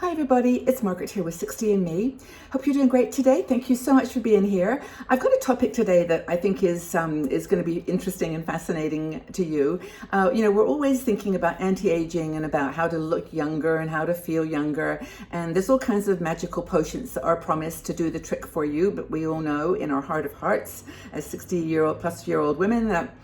Hi everybody, it's Margaret here with 60 and Me. Hope you're doing great today. Thank you so much for being here. I've got a topic today that I think is going to be interesting and fascinating to you. We're always thinking about anti-aging and about how to look younger and how to feel younger. And there's all kinds of magical potions that are promised to do the trick for you. But we all know in our heart of hearts, as 60-year-old women, that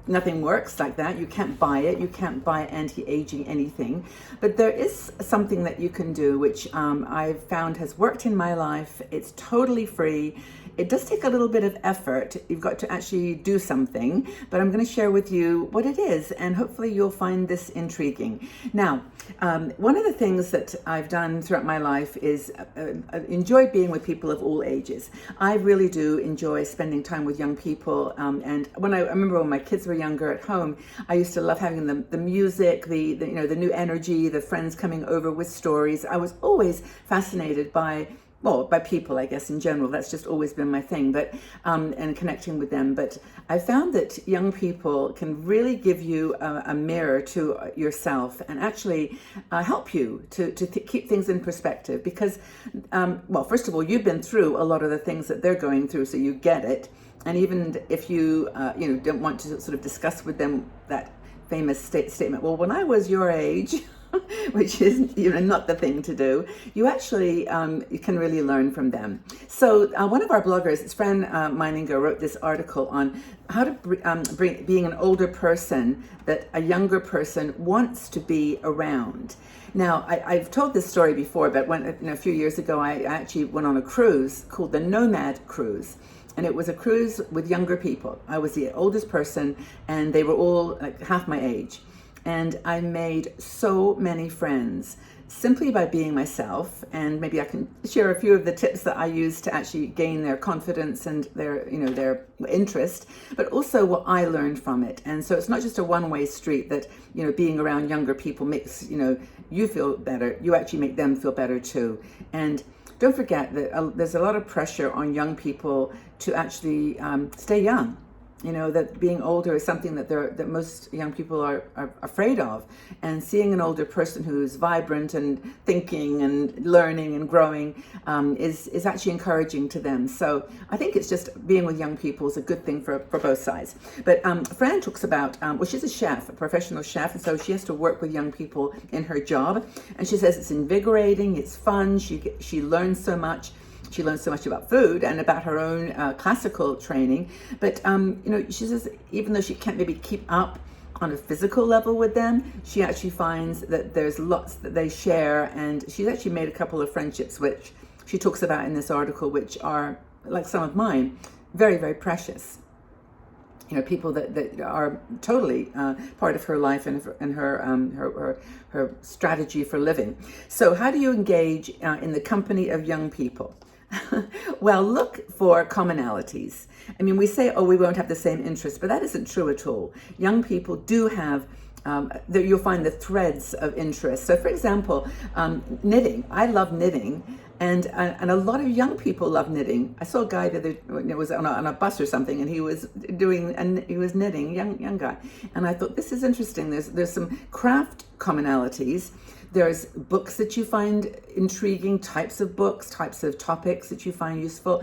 nothing works like that. You can't buy it. You can't buy anti-aging anything. But there is something that you can do, which I've found has worked in my life. It's totally free. It does take a little bit of effort. You've got to actually do something, but I'm going to share with you what it is, and hopefully you'll find this intriguing. Now, one of the things that I've done throughout my life is enjoy being with people of all ages. I really do enjoy spending time with young people, and I remember when my kids were younger at home, I used to love having the music, the new energy, the friends coming over with stories. I was always fascinated by people, I guess, in general. That's just always been my thing, but and connecting with them. But I found that young people can really give you a mirror to yourself and actually help you to keep things in perspective. Because, first of all, you've been through a lot of the things that they're going through, so you get it. And even if you don't want to sort of discuss with them that famous statement, well, when I was your age, which is not the thing to do, you actually you can really learn from them. So one of our bloggers, it's Fran Meininger, wrote this article on how to bring being an older person that a younger person wants to be around. Now, I've told this story before, but a few years ago, I actually went on a cruise called the Nomad Cruise. And it was a cruise with younger people. I was the oldest person, and they were all like half my age. And I made so many friends simply by being myself. And maybe I can share a few of the tips that I use to actually gain their confidence and their interest, but also what I learned from it. And so it's not just a one-way street that, being around younger people makes, you feel better. You actually make them feel better too. And don't forget that there's a lot of pressure on young people to actually stay young. That being older is something that most young people are afraid of. And seeing an older person who's vibrant and thinking and learning and growing is actually encouraging to them. So I think it's just being with young people is a good thing for both sides. But Fran talks about, she's a chef, a professional chef, and so she has to work with young people in her job. And she says it's invigorating, it's fun, she learns so much. She learns so much about food and about her own classical training. But, she says even though she can't maybe keep up on a physical level with them, she actually finds that there's lots that they share. And she's actually made a couple of friendships, which she talks about in this article, which are, like some of mine, very, very precious. People that are totally part of her life and her strategy for living. So how do you engage in the company of young people? Well, look for commonalities. I mean, we say, we won't have the same interests, but that isn't true at all. Young people do have, you'll find the threads of interest. So for example, knitting. I love knitting. And a lot of young people love knitting. I saw a guy that was on a bus or something, and he was knitting, young guy. And I thought, this is interesting. There's some craft commonalities. There's books that you find intriguing, types of books, types of topics that you find useful.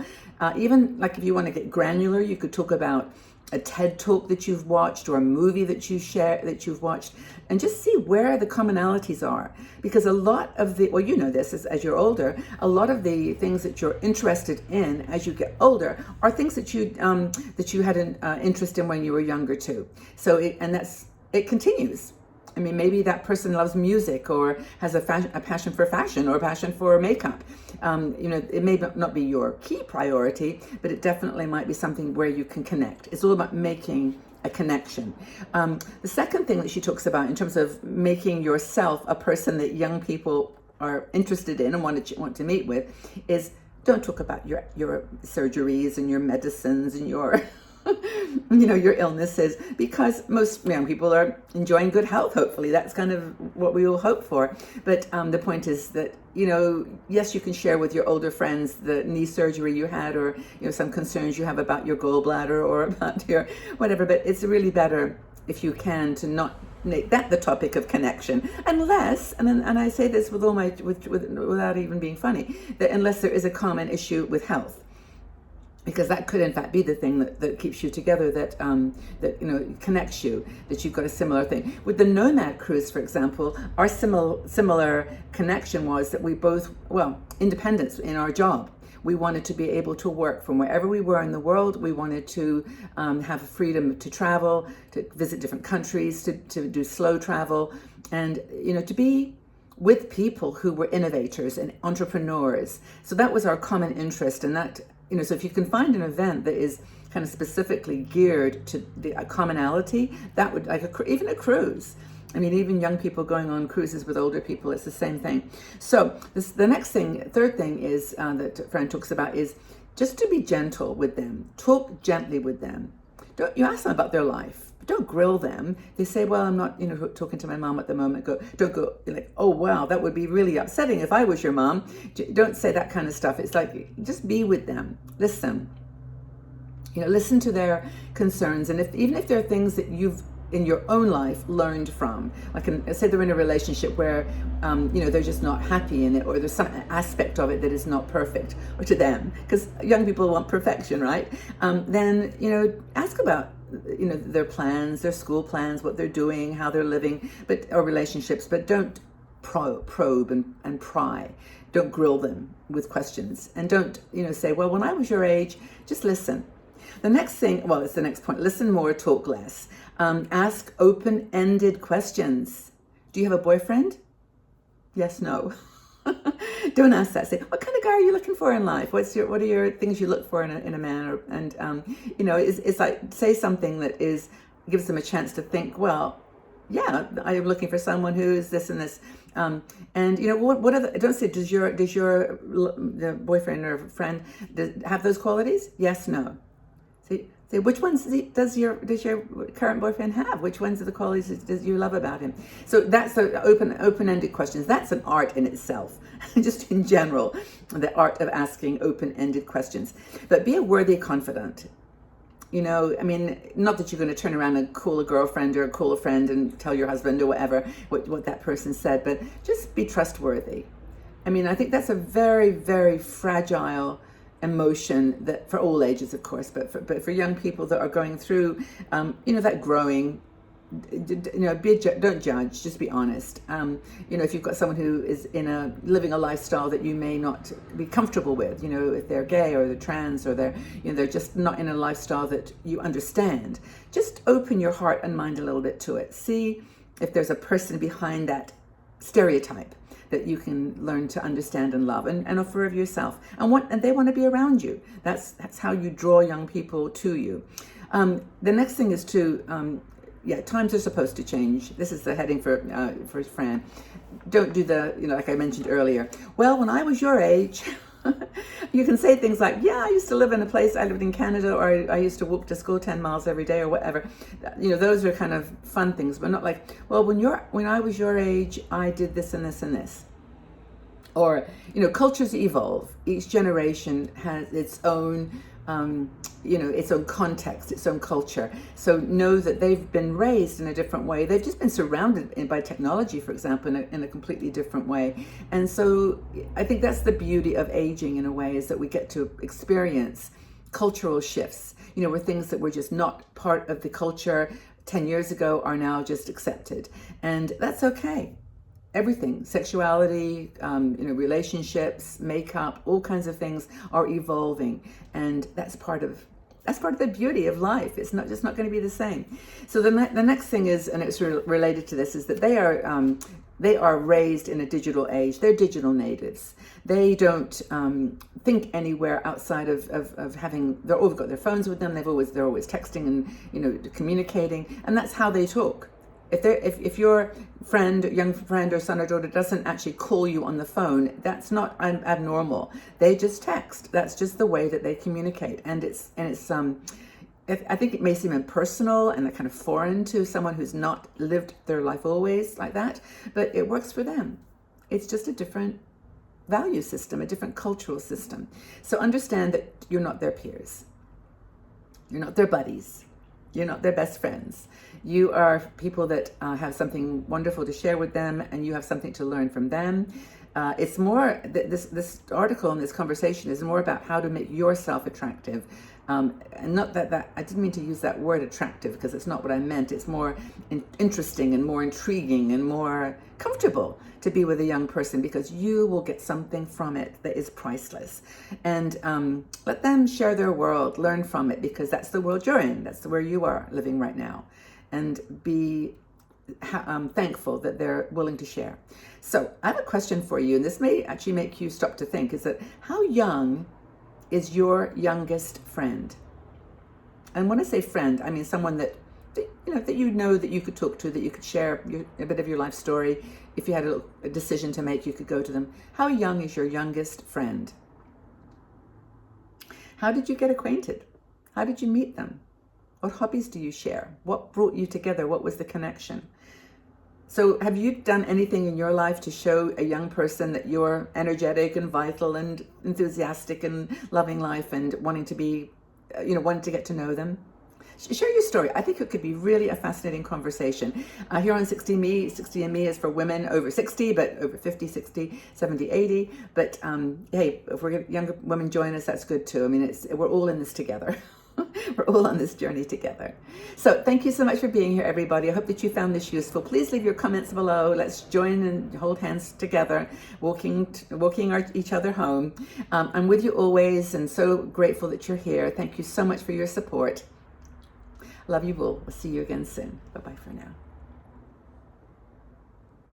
Even like if you want to get granular, you could talk about a TED talk that you've watched or a movie that you've watched, and just see where the commonalities are. Because a lot of this as you're older, a lot of the things that you're interested in as you get older are things that you had an interest in when you were younger too. So it continues. I mean, maybe that person loves music or has a passion for fashion or a passion for makeup. It may not be your key priority, but it definitely might be something where you can connect. It's all about making a connection. The second thing that she talks about in terms of making yourself a person that young people are interested in and want to meet with is, don't talk about your surgeries and your medicines and your your illnesses, because most young people are enjoying good health, hopefully. That's kind of what we all hope for. But the point is that, yes, you can share with your older friends the knee surgery you had, or, some concerns you have about your gallbladder or about your whatever, but it's really better if you can to not make that the topic of connection, unless, and I say this with all my without even being funny, that unless there is a common issue with health, because that could in fact be the thing that keeps you together, that connects you, that you've got a similar thing. With the Nomad cruise, for example, our similar connection was that we both, independence in our job. We wanted to be able to work from wherever we were in the world. We wanted to have freedom to travel, to visit different countries, to do slow travel, and to be with people who were innovators and entrepreneurs. So that was our common interest, and that, so if you can find an event that is kind of specifically geared to a commonality, that would, even a cruise. I mean, even young people going on cruises with older people, it's the same thing. So the next thing, third thing is that Fran talks about is just to be gentle with them. Talk gently with them. You ask them about their life. Don't grill them. They say, well, I'm not, talking to my mom at the moment. Don't go like, oh, wow, that would be really upsetting if I was your mom. Don't say that kind of stuff. It's like, just be with them. Listen. Listen to their concerns. And even if there are things that you've in your own life learned from, like say they're in a relationship where they're just not happy in it, or there's some aspect of it that is not perfect, or to them, because young people want perfection, right? Then ask about their plans, their school plans, what they're doing, how they're living, or relationships, but don't probe and pry. Don't grill them with questions, and don't say, well, when I was your age. Just listen. The next thing, it's the next point. Listen more, talk less. Ask open-ended questions. Do you have a boyfriend? Yes, no. Don't ask that. Say, what kind of guy are you looking for in life? What are your things you look for in a man? It's like, say something that gives them a chance to think, well, yeah, I am looking for someone who is this and this. What are don't say, does your the boyfriend or friend have those qualities? Yes, no. Say which ones does your current boyfriend have? Which ones are the qualities does you love about him? So that's the open-ended questions. That's an art in itself, just in general, the art of asking open-ended questions. But be a worthy confidant. Not that you're going to turn around and call a girlfriend or call a friend and tell your husband or whatever what that person said, but just be trustworthy. I think that's a very, very fragile emotion, that for all ages, of course, but for young people that are going through, that growing, don't judge, just be honest. If you've got someone who is living a lifestyle that you may not be comfortable with, if they're gay or they're trans or they're just not in a lifestyle that you understand, just open your heart and mind a little bit to it. See if there's a person behind that stereotype that you can learn to understand and love and offer of yourself, and they want to be around you. That's how you draw young people to you. The next thing is to times are supposed to change. This is the heading for Fran. Don't do like I mentioned earlier. Well, when I was your age, you can say things like, yeah, I used to live in a place, I lived in Canada, or I used to walk to school 10 miles every day, or whatever. Those are kind of fun things, but not like, well, when I was your age, I did this and this and this. Or, cultures evolve. Each generation has its own, its own context, its own culture. So know that they've been raised in a different way. They've just been surrounded by technology, for example, in a completely different way. And so I think that's the beauty of aging, in a way, is that we get to experience cultural shifts, where things that were just not part of the culture 10 years ago are now just accepted. And that's okay. Everything, sexuality, relationships, makeup, all kinds of things are evolving, and that's part of the beauty of life. It's not going to be the same. So the next thing is, and it's related to this, is that they are raised in a digital age. They're digital natives. They don't think anywhere outside of having. They've always got their phones with them. They're always texting and communicating, and that's how they talk. If your young friend or son or daughter doesn't actually call you on the phone, that's not abnormal. They just text. That's just the way that they communicate, and it's I think it may seem impersonal and kind of foreign to someone who's not lived their life always like that, but it works for them. It's just a different value system, a different cultural system. So understand that you're not their peers. You're not their buddies. You're not their best friends. You are people that have something wonderful to share with them, and you have something to learn from them. It's more, this article and this conversation is more about how to make yourself attractive. And not that I didn't mean to use that word attractive, because it's not what I meant. It's more interesting and more intriguing and more comfortable to be with a young person, because you will get something from it that is priceless. And let them share their world, learn from it, because that's the world you're in. That's where you are living right now. And be thankful that they're willing to share. So I have a question for you, and this may actually make you stop to think, is that how young is your youngest friend? And when I say friend, I mean someone that you know that you could talk to, that you could share a bit of your life story. If you had a decision to make, you could go to them. How young is your youngest friend? How did you get acquainted? How did you meet them? What hobbies do you share? What brought you together? What was the connection? So have you done anything in your life to show a young person that you're energetic and vital and enthusiastic and loving life and wanting to be, wanting to get to know them? Share your story. I think it could be really a fascinating conversation. Here on 60Me, 60Me is for women over 60, but over 50, 60, 70, 80. But hey, if we're younger women join us, that's good too. I mean, we're all in this together. We're all on this journey together. So thank you so much for being here, everybody. I hope that you found this useful. Please leave your comments below. Let's join and hold hands together, walking each other home. I'm with you always, and so grateful that you're here. Thank you so much for your support. Love you all. We'll see you again soon. Bye-bye for now.